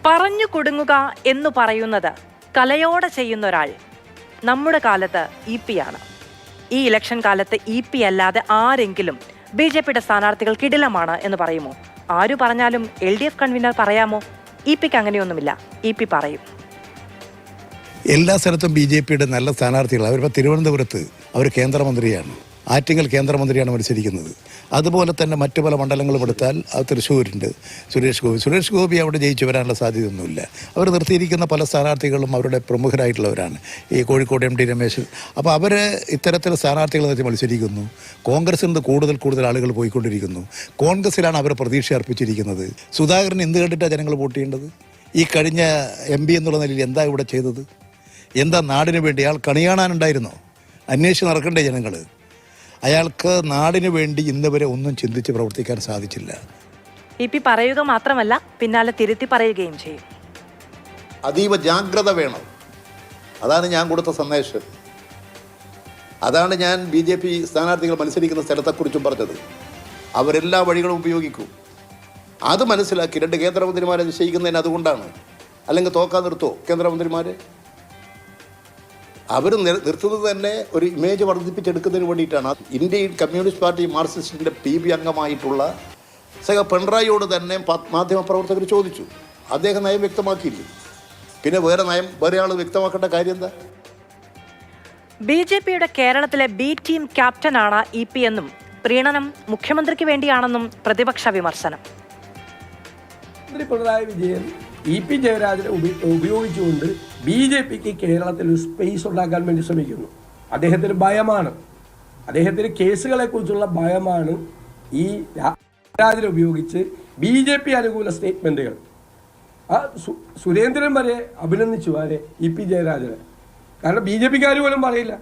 പറഞ്ഞു കൊടുങ്ങുക എന്ന് പറയുന്നത് കലയോടെ ചെയ്യുന്ന ഒരാൾ നമ്മുടെ കാലത്ത് EP ആണ്. ഈ ഇലക്ഷൻ കാലത്ത് EP അല്ലാതെ ആരെങ്കിലും BJPയുടെ സ്ഥാനാർത്ഥികൾ കിടിലമാണ് എന്ന് പറയുമോ? ആരു പറഞ്ഞാലും LDF കൺവീനർ പറയാമോ? EPക്ക് അങ്ങനെയൊന്നുമില്ല. EP പറയും. എല്ലാ സ്ഥലത്തും BJPയുടെ നല്ല സ്ഥാനാർത്ഥികൾ. അവരിപ്പോൾ തിരുവനന്തപുരത്ത് അവർ കേന്ദ്രമന്ത്രിയാണ്, ആറ്റിങ്ങൽ കേന്ദ്രമന്ത്രിയാണ് മത്സരിക്കുന്നത്. അതുപോലെ തന്നെ മറ്റു പല മണ്ഡലങ്ങളും എടുത്താൽ അത് തൃശ്ശൂരുണ്ട് സുരേഷ് ഗോപി അവിടെ ജയിച്ചു വരാനുള്ള സാധ്യതയൊന്നുമില്ല. അവർ നിർത്തിയിരിക്കുന്ന പല സ്ഥാനാർത്ഥികളും അവരുടെ പ്രമുഖരായിട്ടുള്ളവരാണ്. ഈ കോഴിക്കോട് MD രമേശ്. അപ്പോൾ അവർ ഇത്തരത്തിൽ സ്ഥാനാർത്ഥികൾ നിർത്തി മത്സരിക്കുന്നു. കോൺഗ്രസിൽ നിന്ന് കൂടുതൽ ആളുകൾ പോയിക്കൊണ്ടിരിക്കുന്നു. കോൺഗ്രസിലാണ് അവർ പ്രതീക്ഷ അർപ്പിച്ചിരിക്കുന്നത്. സുധാകരൻ എന്ത് കണ്ടിട്ടാണ് ജനങ്ങൾ വോട്ട് ചെയ്യേണ്ടത്? ഈ കഴിഞ്ഞ MP എന്നുള്ള നിലയിൽ എന്താ ഇവിടെ ചെയ്തത്? എന്താ നാടിന് വേണ്ടി? അയാൾ കണി കാണാനുണ്ടായിരുന്നോ? അന്വേഷിച്ച് നടക്കണ്ടേ ജനങ്ങൾ? അയാൾക്ക് നാടിന് വേണ്ടി ഇന്ന് വരെ ഒന്നും ചിന്തിച്ച് പ്രവർത്തിക്കാൻ സാധിച്ചില്ല. EP പറയുക മാത്രമല്ല, പിന്നാലെ തിരുത്തി പറയുകയും ചെയ്യും. അതീവ ജാഗ്രത വേണം. അതാണ് ഞാൻ കൊടുത്ത സന്ദേശം. അതാണ് ഞാൻ BJP സ്ഥാനാർത്ഥികൾ മത്സരിക്കുന്ന സ്ഥലത്തെക്കുറിച്ചും പറഞ്ഞത്. അവരെല്ലാ വഴികളും ഉപയോഗിക്കും. അത് മനസ്സിലാക്കി 2 കേന്ദ്രമന്ത്രിമാരെ നിശ്ചയിക്കുന്നതിന് അതുകൊണ്ടാണ്. അല്ലെങ്കിൽ തോക്കാൻ നിർത്തുമോ കേന്ദ്രമന്ത്രിമാരെ? അവർ നിർത്തുന്നത് തന്നെ ഒരു ഇമേജ് വർദ്ധിപ്പിച്ചെടുക്കുന്നതിന് വേണ്ടിയിട്ടാണ്. ഇന്ത്യൻ കമ്മ്യൂണിസ്റ്റ് പാർട്ടി മാർക്സിസ്റ്റിൻ്റെ PB അംഗമായിട്ടുള്ള പിണറായിയോട് തന്നെ മാധ്യമപ്രവർത്തകർ ചോദിച്ചു. അദ്ദേഹം നയം വ്യക്തമാക്കിയില്ല. പിന്നെ വേറെ ആൾ വ്യക്തമാക്കേണ്ട കാര്യം എന്താ? BJPയുടെ കേരളത്തിലെ B ടീം ക്യാപ്റ്റനാണ് EP എന്നും പ്രീണനം മുഖ്യമന്ത്രിക്ക് വേണ്ടിയാണെന്നും പ്രതിപക്ഷ വിമർശനം. പിണറായി വിജയൻ EP ജയരാജനെ ഉപയോഗിച്ചുകൊണ്ട് BJPക്ക് കേരളത്തിൽ ഒരു സ്പേസ് ഉണ്ടാക്കാൻ വേണ്ടി ശ്രമിക്കുന്നു. അദ്ദേഹത്തിന് ഭയമാണ്, അദ്ദേഹത്തിന് കേസുകളെക്കുറിച്ചുള്ള ഭയമാണ് ഈ ജയരാജനെ ഉപയോഗിച്ച് BJP അനുകൂല സ്റ്റേറ്റ്മെൻറ്റുകൾ. സുരേന്ദ്രൻ വരെ അഭിനന്ദിച്ചു EP ജയരാജനെ. കാരണം BJPക്കാർ പോലും പറയില്ല.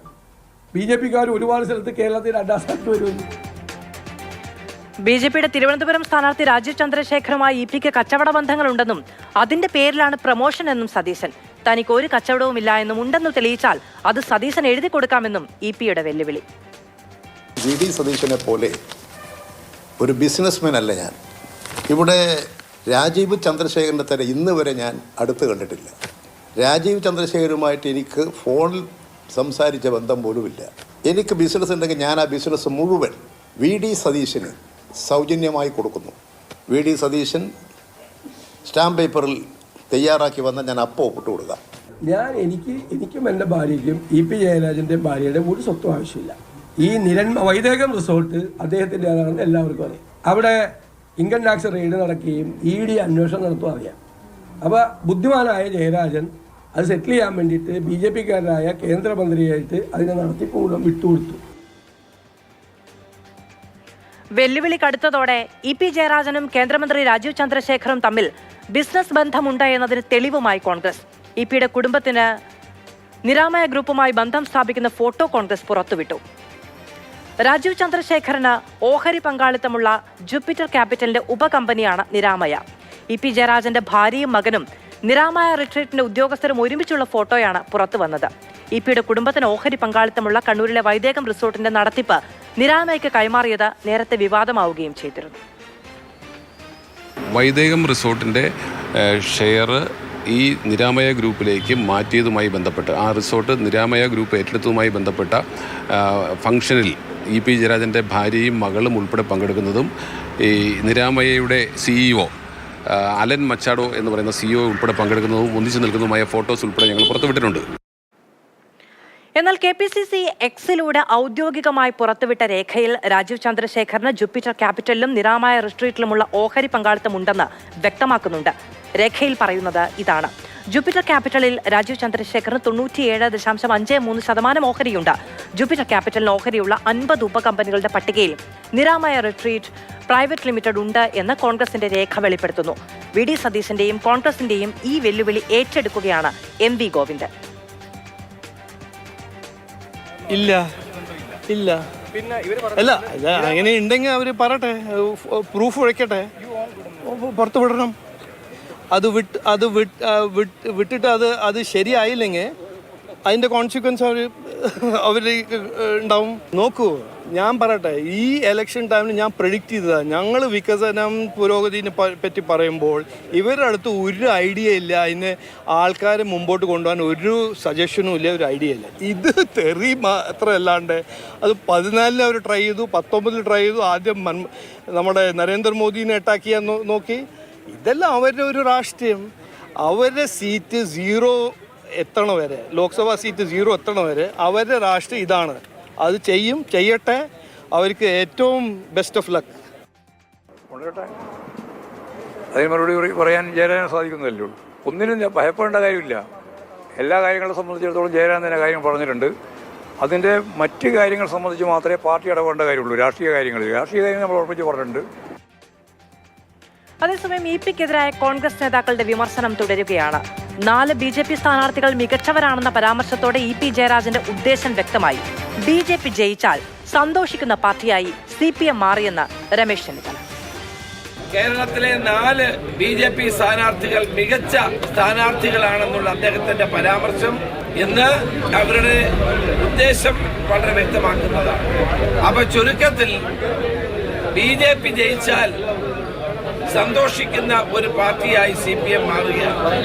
BJPക്കാർ ഒരുപാട് സ്ഥലത്ത് കേരളത്തിൽ 2ാം സ്ഥാനത്ത് വരുന്നു. BJPയുടെ തിരുവനന്തപുരം സ്ഥാനാർത്ഥി രാജീവ് ചന്ദ്രശേഖറുമായി EPക്ക് കച്ചവട ബന്ധങ്ങളുണ്ടെന്നും അതിന്റെ പേരിലാണ് പ്രമോഷൻ എന്നും സതീശൻ. തനിക്ക് ഒരു കച്ചവടവുമില്ല എന്നും ഉണ്ടെന്ന് തെളിയിച്ചാൽ അത് സതീശൻ എഴുതി കൊടുക്കാമെന്നും EPയുടെ വെല്ലുവിളി. GD സതീശനെ പോലെ ഒരു ബിസിനസ്മാൻ അല്ല ഞാൻ. ഇവിടെ രാജീവ് ചന്ദ്രശേഖരനെ തന്നെ ഇന്ന് വരെ ഞാൻ അടുത്ത് കണ്ടിട്ടില്ല. രാജീവ് ചന്ദ്രശേഖരുമായിട്ട് എനിക്ക് ഫോണിൽ സംസാരിച്ച ബന്ധം പോലുമില്ല. എനിക്ക് ബിസിനസ് ഉണ്ടെങ്കിൽ ഞാൻ ആ ബിസിനസ് മുഴുവൻ VD സതീശന് സൗജന്യമായി കൊടുക്കുന്നു. VD സതീശൻ സ്റ്റാമ്പ് പേപ്പറിൽ തയ്യാറാക്കി വന്നാൽ ഞാൻ അപ്പോൾ ഒപ്പിട്ട് കൊടുക്കാം. എനിക്കും എൻ്റെ ഭാര്യയ്ക്കും EP ജയരാജൻ്റെ ഭാര്യയുടെ ഒരു സ്വത്തും ആവശ്യമില്ല. ഈ വൈദേകം റിസോർട്ട് അദ്ദേഹത്തിൻ്റെ ആണെന്ന് എല്ലാവർക്കും അറിയാം. അവിടെ ഇൻകം ടാക്സ് റെയ്ഡ് നടക്കുകയും ED അന്വേഷണം നടത്തുക അറിയാം. അപ്പോൾ ബുദ്ധിമാനായ ജയരാജൻ അത് സെറ്റിൽ ചെയ്യാൻ വേണ്ടിയിട്ട് BJPക്കാരായ കേന്ദ്രമന്ത്രിയായിട്ട് അതിനെ നടത്തിപ്പ് മൂലം വിട്ടുകൊടുത്തു. വെല്ലുവിളി കടുത്തതോടെ EP ജയരാജനും കേന്ദ്രമന്ത്രി രാജീവ് ചന്ദ്രശേഖറും തമ്മിൽ ബിസിനസ് ബന്ധമുണ്ട് എന്നതിന് തെളിവുമായി കോൺഗ്രസ്. EPയുടെ കുടുംബത്തിന് നിരാമയ ഗ്രൂപ്പുമായി ബന്ധം സ്ഥാപിക്കുന്ന ഫോട്ടോ കോൺഗ്രസ് പുറത്തുവിട്ടു. രാജീവ് ചന്ദ്രശേഖറിന് ഓഹരി പങ്കാളിത്തമുള്ള ജൂപ്പിറ്റർ ക്യാപിറ്റലിന്റെ ഉപകമ്പനിയാണ് നിരാമയ. EP ജയരാജന്റെ ഭാര്യയും മകനും നിരാമയ റിട്രീറ്റിന്റെ ഉദ്യോഗസ്ഥരും ഒരുമിച്ചുള്ള ഫോട്ടോയാണ് പുറത്തു വന്നത്. EPയുടെ കുടുംബത്തിന് ഓഹരി പങ്കാളിത്തമുള്ള കണ്ണൂരിലെ വൈദേകം റിസോർട്ടിന്റെ നടത്തിപ്പ് നിരാമയ്ക്ക് കൈമാറിയത് നേരത്തെ വിവാദമാവുകയും ചെയ്തിരുന്നു. വൈദേകം റിസോർട്ടിൻ്റെ ഷെയർ ഈ നിരാമയ ഗ്രൂപ്പിലേക്ക് മാറ്റിയതുമായി ബന്ധപ്പെട്ട് ആ റിസോർട്ട് നിരാമയ ഗ്രൂപ്പ് ഏറ്റെടുത്തതുമായി ബന്ധപ്പെട്ട ഫംഗ്ഷനിൽ EP ജയരാജൻ്റെ ഭാര്യയും മകളും ഉൾപ്പെടെ പങ്കെടുക്കുന്നതും ഈ നിരാമയയുടെ CEO അലൻ മച്ചാഡോ എന്ന് പറയുന്ന CEO ഉൾപ്പെടെ പങ്കെടുക്കുന്നതും ഒന്നിച്ചു നിൽക്കുന്നതുമായ ഫോട്ടോസ് ഉൾപ്പെടെ ഞങ്ങൾ പുറത്തുവിട്ടിട്ടുണ്ട്. എന്നാൽ KPCC Xലൂടെ ഔദ്യോഗികമായി പുറത്തുവിട്ട രേഖയിൽ രാജീവ് ചന്ദ്രശേഖറിന് ജൂപ്പിറ്റർ ക്യാപിറ്റലിലും നിരാമയ റിട്രീറ്റിലുമുള്ള ഓഹരി പങ്കാളിത്തമുണ്ടെന്ന് വ്യക്തമാക്കുന്നുണ്ട്. രേഖയിൽ പറയുന്നത് ഇതാണ്: ജൂപ്പിറ്റർ ക്യാപിറ്റലിൽ രാജീവ് ചന്ദ്രശേഖറിന് 97.53% ഓഹരിയുണ്ട്. ജൂപ്പിറ്റർ ക്യാപിറ്റലിന് ഓഹരിയുള്ള 50 ഉപകമ്പനികളുടെ പട്ടികയിൽ നിരാമയ റിട്രീറ്റ് പ്രൈവറ്റ് ലിമിറ്റഡ് ഉണ്ട് എന്ന് കോൺഗ്രസിന്റെ രേഖ വെളിപ്പെടുത്തുന്നു. VD സതീശന്റെയും കോൺഗ്രസിന്റെയും ഈ വെല്ലുവിളി ഏറ്റെടുക്കുകയാണ് MV ഗോവിന്ദൻ. ഇല്ല അല്ല, അങ്ങനെ ഉണ്ടെങ്കിൽ അവർ പറയട്ടെ, പ്രൂഫ് വയ്ക്കട്ടെ, പുറത്തു വിടണം. വിട്ടിട്ട് അത് ശരിയായില്ലെങ്കിൽ അതിൻ്റെ കോൺസിക്വൻസ് അവർ ഉണ്ടാവും. നോക്കൂ, ഞാൻ പറയട്ടെ, ഈ ഇലക്ഷൻ ടൈമിൽ ഞാൻ പ്രെഡിക്റ്റ് ചെയ്തതാണ്. ഞങ്ങൾ വികസനം പുരോഗതിനെ പറ്റി പറയുമ്പോൾ ഇവരുടെ അടുത്ത് ഒരു ഐഡിയ ഇല്ല, അതിന് ആൾക്കാരെ മുമ്പോട്ട് കൊണ്ടുപോകാൻ ഒരു സജഷനും ഇല്ല, ഒരു ഐഡിയ ഇല്ല. ഇത് തെറി മാത്രമല്ലാണ്ട് അത് 14 അവർ ട്രൈ ചെയ്തു, 19 ട്രൈ ചെയ്തു, ആദ്യം നമ്മുടെ നരേന്ദ്രമോദിനെ അറ്റാക്ക് ചെയ്യാൻ നോക്കി. ഇതെല്ലാം അവരുടെ ഒരു രാഷ്ട്രീയം. അവരുടെ സീറ്റ് 0 എത്തണ വരെ, ലോക്സഭാ സീറ്റ് 0 എത്തണ വരെ അവരുടെ രാഷ്ട്രീയം ഇതാണ്. അത് ചെയ്യട്ടെ, അവർക്ക് ഏറ്റവും ബെസ്റ്റ് ഓഫ് ലക്ക്. അതിന് മറുപടി പറയാൻ ജയരാജന് സാധിക്കുന്നതല്ലേ ഉള്ളൂ. ഒന്നിനും ഭയപ്പെടേണ്ട കാര്യമില്ല. എല്ലാ കാര്യങ്ങളെ സംബന്ധിച്ചിടത്തോളം ജയരാജൻ തന്നെ കാര്യം പറഞ്ഞിട്ടുണ്ട്. അതിൻ്റെ മറ്റ് കാര്യങ്ങൾ സംബന്ധിച്ച് മാത്രമേ പാർട്ടി ഇടപെടേണ്ട കാര്യമുള്ളൂ. രാഷ്ട്രീയ കാര്യങ്ങൾ നമ്മൾ ഉറപ്പിച്ച് പറഞ്ഞിട്ടുണ്ട്. അതേസമയം ഇപിക്കെതിരായ കോൺഗ്രസ് നേതാക്കളുടെ വിമർശനം തുടരുകയാണ്. 4 BJP സ്ഥാനാർത്ഥികൾ മികച്ചവരാണെന്ന പരാമർശത്തോടെ EP ജയരാജന്റെ ഉദ്ദേശം വ്യക്തമായി. BJP ജയിച്ചാൽ സന്തോഷിക്കുന്ന പാർട്ടിയായി CPM മാറിയെന്ന് രമേശ് ചെന്നിത്തല. കേരളത്തിലെ 4 BJP സ്ഥാനാർത്ഥികൾ മികച്ച സ്ഥാനാർത്ഥികളാണെന്നുള്ള അദ്ദേഹത്തിന്റെ പരാമർശം ഇന്ന് അവരുടെ ഉദ്ദേശം വളരെ വ്യക്തമാക്കുന്നതാണ്. അപ്പൊ ചുരുക്കത്തിൽ BJP ജയിച്ചാൽ സന്തോഷിക്കുന്ന ഒരു പാർട്ടിയായി CPM മാറുകയാണ്.